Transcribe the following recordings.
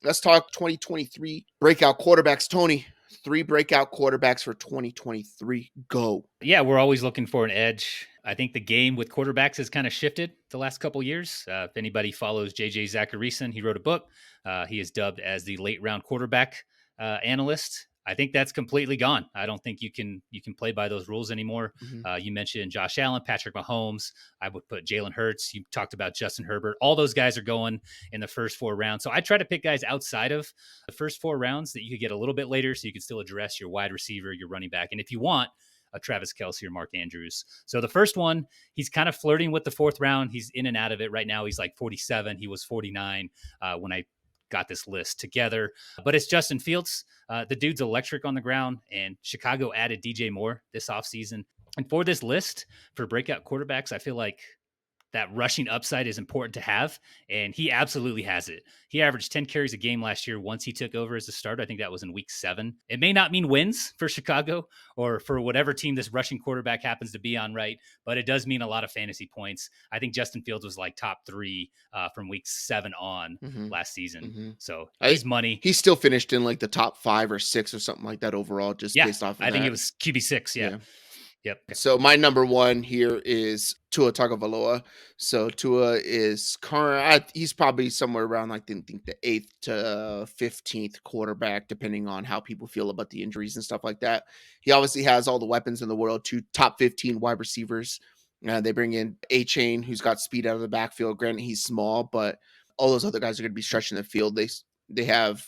Let's talk 2023 breakout quarterbacks. Tony, 3 breakout quarterbacks for 2023. Go. Yeah, we're always looking for an edge. I think the game with quarterbacks has kind of shifted the last couple years. If anybody follows JJ Zacharyson, he wrote a book. He is dubbed as the late round quarterback analyst. I think that's completely gone. I don't think you can play by those rules anymore. You mentioned Josh Allen, Patrick Mahomes. I would put Jalen Hurts. You talked about Justin Herbert. All those guys are going in the first 4 rounds. So I try to pick guys outside of the first 4 rounds that you could get a little bit later, so you can still address your wide receiver, your running back, and if you want, a Travis Kelce or Mark Andrews. So the first one, he's kind of flirting with the 4th round. He's in and out of it right now. He's like 47. He was 49 when I got this list together. But it's Justin Fields. The dude's electric on the ground, and Chicago added DJ Moore this offseason. And for this list, for breakout quarterbacks, I feel like that rushing upside is important to have, and he absolutely has it. He averaged 10 carries a game last year once he took over as a starter. I think that was in week 7. It may not mean wins for Chicago or for whatever team this rushing quarterback happens to be on, right? But it does mean a lot of fantasy points. I think Justin Fields was like top 3 from week 7 on last season. So he's money. He still finished in like the top 5 or 6 or something like that overall, just based off of I think it was QB6. Yeah. Yep. So my number 1 here is Tua Tagovailoa. So Tua is current. He's probably somewhere around like the 8th to 15th quarterback, depending on how people feel about the injuries and stuff like that. He obviously has all the weapons in the world. 2 top 15 wide receivers. They bring in A-Chain, who's got speed out of the backfield. Granted, he's small, but all those other guys are going to be stretching the field. They have,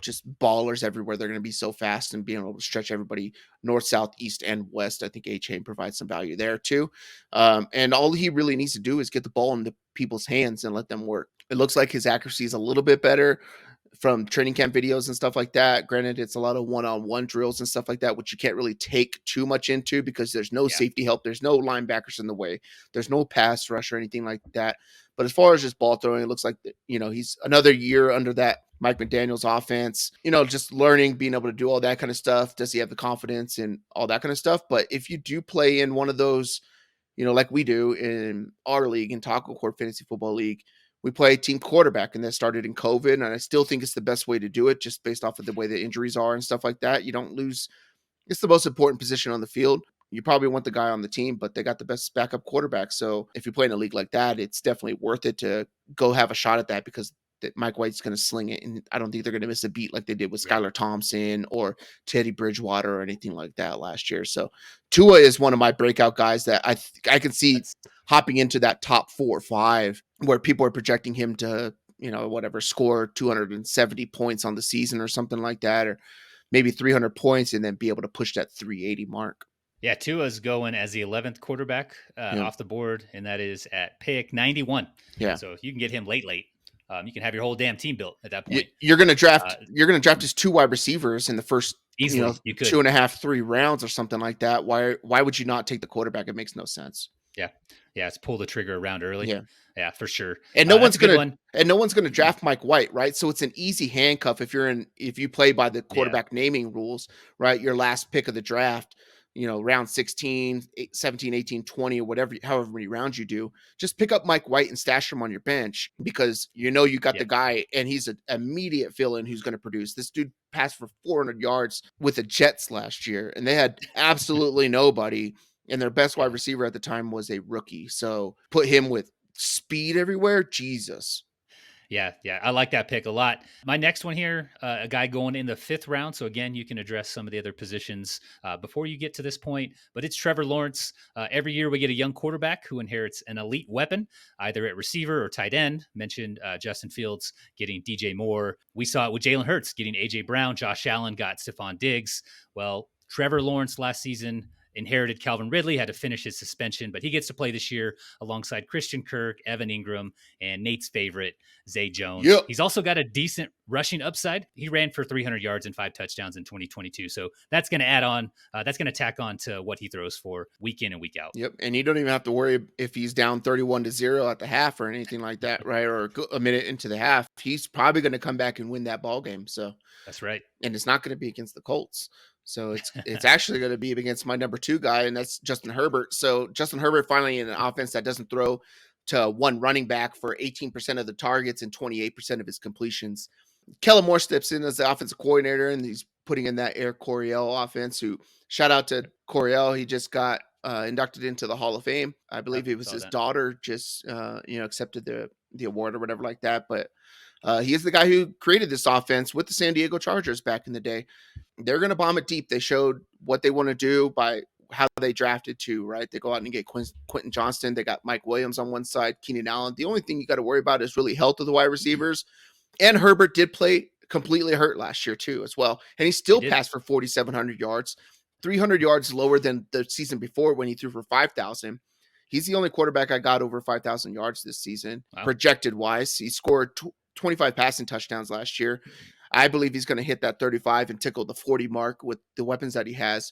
just ballers everywhere. They're going to be so fast and being able to stretch everybody north, south, east, and west. I think A-Chain provides some value there too. And all he really needs to do is get the ball into people's hands and let them work. It looks like his accuracy is a little bit better from training camp videos and stuff like that. Granted, it's a lot of one-on-one drills and stuff like that, which you can't really take too much into because there's no safety help. There's no linebackers in the way. There's no pass rush or anything like that. But as far as just ball throwing, it looks like, he's another year under that Mike McDaniel's offense, just learning, being able to do all that kind of stuff. Does he have the confidence and all that kind of stuff? But if you do play in one of those, like we do in our league, in TacoCorp Fantasy Football League, we play team quarterback, and that started in COVID. And I still think it's the best way to do it, just based off of the way the injuries are and stuff like that. You don't lose. It's the most important position on the field. You probably want the guy on the team, but they got the best backup quarterback. So if you play in a league like that, it's definitely worth it to go have a shot at that, because Mike White's going to sling it. And I don't think they're going to miss a beat like they did with Skylar Thompson or Teddy Bridgewater or anything like that last year. So Tua is one of my breakout guys that I can see hopping into that top 4 or 5, where people are projecting him to, score 270 points on the season or something like that, or maybe 300 points and then be able to push that 380 mark. Yeah, Tua's going as the 11th quarterback off the board, and that is at pick 91. Yeah. So if you can get him late, you can have your whole damn team built at that point. You're going to draft his 2 wide receivers in the first easily, you could. 2.5, 3 rounds or something like that. Why would you not take the quarterback? It makes no sense. Yeah. It's pull the trigger around early. Yeah, for sure. And no one's gonna draft Mike White, right? So it's an easy handcuff if you play by the quarterback naming rules, right? Your last pick of the draft, round 16, 17, 18, 20, or whatever, however many rounds you do, just pick up Mike White and stash him on your bench, because you got the guy, and he's an immediate fill-in who's going to produce. This dude passed for 400 yards with the Jets last year, and they had absolutely nobody, and their best wide receiver at the time was a rookie. So put him with speed everywhere. Jesus. Yeah, I like that pick a lot. My next one here, a guy going in the 5th round. So again, you can address some of the other positions before you get to this point, but it's Trevor Lawrence. Every year we get a young quarterback who inherits an elite weapon, either at receiver or tight end. Mentioned Justin Fields getting DJ Moore. We saw it with Jalen Hurts getting AJ Brown. Josh Allen got Stephon Diggs. Well, Trevor Lawrence last season inherited Calvin Ridley, had to finish his suspension, but he gets to play this year alongside Christian Kirk, Evan Ingram, and Nate's favorite, Zay Jones. Yep. He's also got a decent rushing upside. He ran for 300 yards and 5 touchdowns in 2022. So that's going to add on, that's going to tack on to what he throws for week in and week out. Yep. And you don't even have to worry if he's down 31-0 at the half or anything like that, right? Or a minute into the half. He's probably going to come back and win that ball game. So that's right. And it's not going to be against the Colts. So it's actually going to be against my number 2 guy, and that's Justin Herbert. So Justin Herbert finally in an offense that doesn't throw to one running back for 18% of the targets and 28% of his completions. Kellen Moore steps in as the offensive coordinator, and he's putting in that Air Coryell offense. Who shout out to Coryell, he just got inducted into the Hall of Fame. I believe it was Saw his that. daughter just accepted the award or whatever like that. But he is the guy who created this offense with the San Diego Chargers back in the day. They're going to bomb it deep. They showed what they want to do by how they drafted too, right? They go out and get Quentin Johnston. They got Mike Williams on one side, Keenan Allen. The only thing you got to worry about is really health of the wide receivers. And Herbert did play completely hurt last year too, as well. And he still passed for 4,700 yards, 300 yards lower than the season before when he threw for 5,000. He's the only quarterback I got over 5,000 yards this season, projected wise. He scored 25 passing touchdowns last year. I believe he's going to hit that 35 and tickle the 40 mark with the weapons that he has.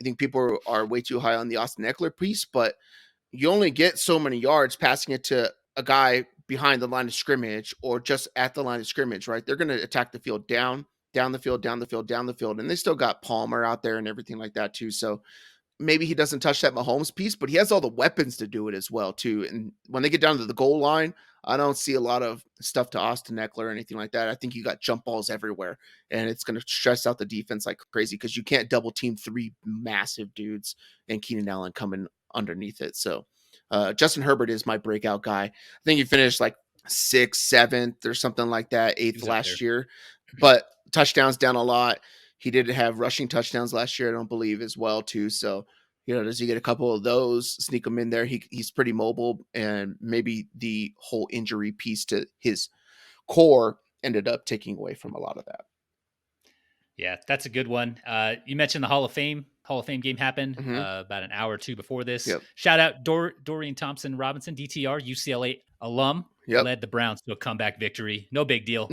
I think people are way too high on the Austin Eckler piece, but you only get so many yards passing it to a guy behind the line of scrimmage or just at the line of scrimmage, right? They're going to attack the field down the field, down the field, down the field. And they still got Palmer out there and everything like that too. So maybe he doesn't touch that Mahomes piece, but he has all the weapons to do it as well too. And when they get down to the goal line, I don't see a lot of stuff to Austin Eckler or anything like that. I think you got jump balls everywhere, and it's going to stress out the defense like crazy because you can't double team three massive dudes and Keenan Allen coming underneath it. So Justin Herbert is my breakout guy. I think he finished like 6th, 7th or something like that, 8th last year, but touchdowns down a lot. He did have rushing touchdowns last year, I don't believe, as well too. So, does he get a couple of those, sneak him in there? He's pretty mobile, and maybe the whole injury piece to his core ended up taking away from a lot of that. Yeah, that's a good one. You mentioned the Hall of Fame game happened about an hour or two before this. Yep. Shout out Dorian Thompson-Robinson, DTR, UCLA alum, led the Browns to a comeback victory. No big deal.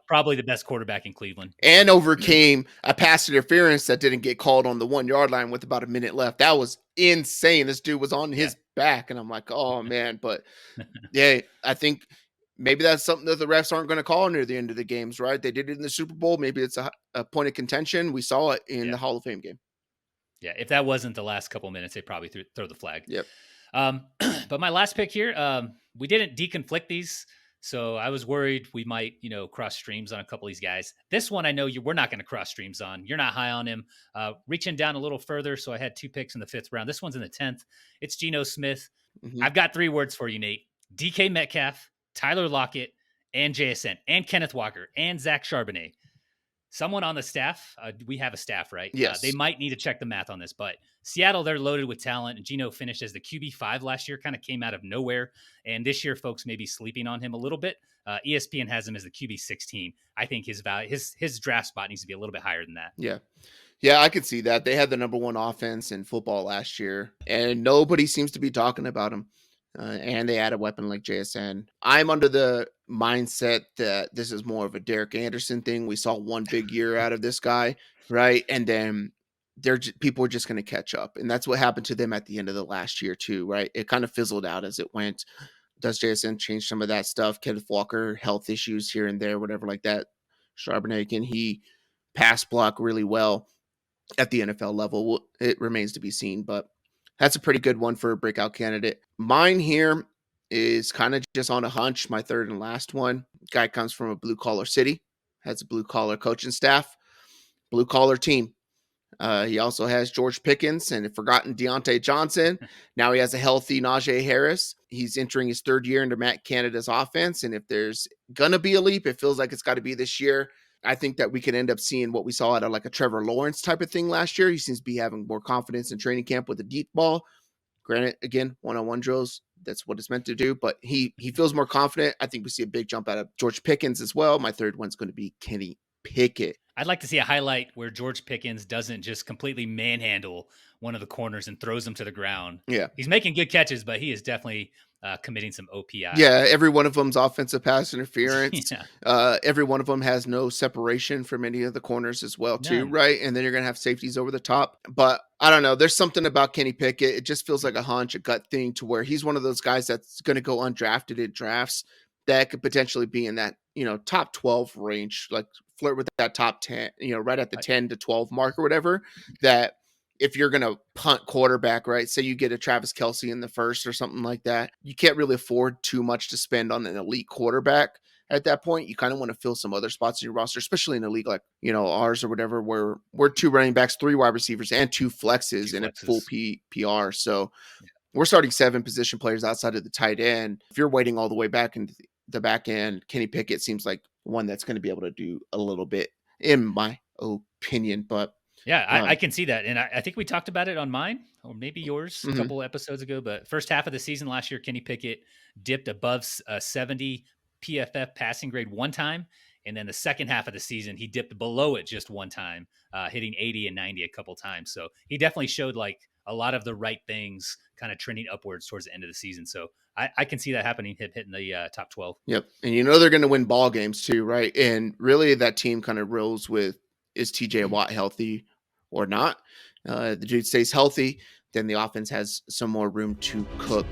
Probably the best quarterback in Cleveland. And overcame a pass interference that didn't get called on the 1-yard line with about a minute left. That was insane. This dude was on his back, and I'm like, oh, man. But, yeah, I think – maybe that's something that the refs aren't going to call near the end of the games, right? They did it in the Super Bowl. Maybe it's a point of contention. We saw it in the Hall of Fame game. Yeah, if that wasn't the last couple minutes, they'd probably throw the flag. Yep. But my last pick here, we didn't deconflict these, so I was worried we might, cross streams on a couple of these guys. This one I know we're not going to cross streams on. You're not high on him. Reaching down a little further, so I had 2 picks in the 5th round. This one's in the 10th. It's Geno Smith. Mm-hmm. I've got 3 words for you, Nate. DK Metcalf, Tyler Lockett, and JSN, and Kenneth Walker, and Zach Charbonnet. Someone on the staff, we have a staff, right? Yes. They might need to check the math on this, but Seattle, they're loaded with talent, and Geno finished as the QB5 last year, kind of came out of nowhere. And this year, folks may be sleeping on him a little bit. ESPN has him as the QB16. I think his value, his draft spot needs to be a little bit higher than that. Yeah. Yeah, I could see that. They had the number 1 offense in football last year, and nobody seems to be talking about him. And they add a weapon like JSN. I'm under the mindset that this is more of a Derek Anderson thing. We saw one big year out of this guy, right? And then people are just going to catch up. And that's what happened to them at the end of the last year too, right? It kind of fizzled out as it went. Does JSN change some of that stuff? Kenneth Walker, health issues here and there, whatever like that. Charbonnet, can he pass block really well at the NFL level? It remains to be seen, but that's a pretty good one for a breakout candidate. Mine here is kind of just on a hunch. My 3rd and last one. Guy comes from a blue-collar city, has a blue-collar coaching staff, blue-collar team. He also has George Pickens and forgotten Deontay Johnson. Now he has a healthy Najee Harris. He's entering his 3rd year into Matt Canada's offense, and if there's going to be a leap, it feels like it's got to be this year. I think that we could end up seeing what we saw out of like a Trevor Lawrence type of thing last year. He seems to be having more confidence in training camp with the deep ball. Granted, again, one-on-one drills, that's what it's meant to do, but he feels more confident. I think we see a big jump out of George Pickens as well. My 3rd one's going to be Kenny Pickett. I'd like to see a highlight where George Pickens doesn't just completely manhandle one of the corners and throws him to the ground. Yeah. He's making good catches, but he is definitely committing some OPI. Yeah, every one of them's offensive pass interference. Every one of them has no separation from any of the corners as well, too, right? And then you're going to have safeties over the top. But I don't know. There's something about Kenny Pickett. It just feels like a hunch, a gut thing to where he's one of those guys that's going to go undrafted in drafts that could potentially be in that, top 12 range, like flirt with that top 10, right at the 10 to 12 mark or whatever, that if you're going to punt quarterback, right, say you get a Travis Kelce in the 1st or something like that, you can't really afford too much to spend on an elite quarterback. at that point. You kind of want to fill some other spots in your roster, especially in a league like, ours or whatever, where we're 2 running backs, 3 wide receivers, and 2 flexes Two in a full flexes. PR. So we're starting 7 position players outside of the tight end. If you're waiting all the way back into the back end, Kenny Pickett seems like one that's going to be able to do a little bit, in my opinion. But Yeah, I um, can see that. And I think we talked about it on mine or maybe yours a mhm. couple episodes ago. But first half of the season last year, Kenny Pickett dipped above 70 PFF passing grade one time. And then the second half of the season, he dipped below it just one time, hitting 80 and 90 a couple times. So he definitely showed like a lot of the right things kind of trending upwards towards the end of the season. So I can see that happening, hitting the top 12. Yep. And they're going to win ball games too, right? And really that team kind of rolls with, is TJ Watt healthy or not? The dude stays healthy, then the offense has some more room to cook.